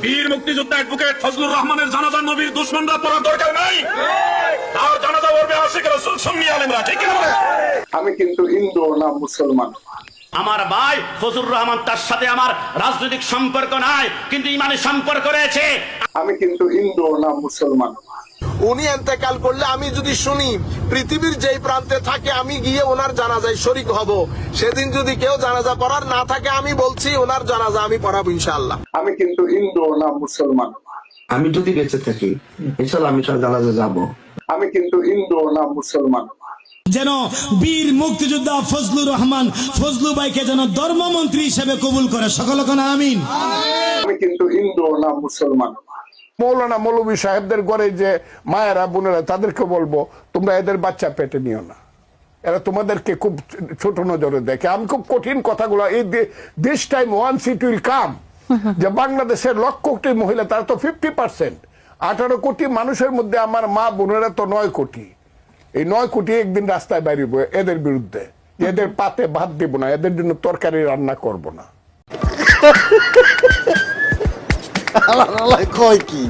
বীর মুক্তিযোদ্ধা অ্যাডভোকেট ফজলুর রহমানের জানাজা নবীর দুশমনরা পড়ার দরকার নাই, তার জানাজা পড়বে আশিক রাসূল সুন্নি আলেমরা। ঠিক না? আমি কিন্তু হিন্দু না মুসলমান। আমার ভাই ফজলুর রহমান, তার সাথে আমার রাজনৈতিক সম্পর্ক নাই, কিন্তু ইমানি সম্পর্ক রয়েছে। আমি কিন্তু হিন্দু না মুসলমান। উনি এতেকাল করলে আমি যদি শুনি পৃথিবীর যেই প্রান্তে থাকে আমি গিয়ে ওনার জানাজায় শরীক হব, সেদিন যদি কেউ জানাজা পড়ার না থাকে আমি বলছি ওনার জানাজা আমি পড়াবো ইনশাআল্লাহ। আমি কিন্তু হিন্দু না মুসলমান। আমি যদি বেঁচে থাকি ইনশাআল্লাহ আমি তার জানাজা যাব। আমি কিন্তু হিন্দু না মুসলমান। যেন বীর মুক্তিযোদ্ধা ফজলুর রহমান ফজলু ভাইকে যেন ধর্মমন্ত্রী হিসেবে কবুল করে, সকল কোন আমিন। আমি কিন্তু হিন্দু না মুসলমান। মৌলানা মৌলভী সাহেবদের ঘরে যে মায়েরা বোনেরা তাদেরকে বলবো তোমরা এদের বাচ্চা পেটে নিও না, এরা তোমাদেরকে খুব ছোট নজরে দেখে। আমি খুব কঠিন কথাগুলো এই this time once it will come, যে বাংলাদেশের লক্ষ কোটি মহিলা, তারা তো 50%, 18 কোটি মানুষের মধ্যে আমার মা বোনেরা তো 9 কোটি। এই 9 কোটি একদিন রাস্তায় বেরিয়ে এদের বিরুদ্ধে, এদের পাতে ভাত দেব না, এদের জন্য তরকারি রান্না করব না। কয় কি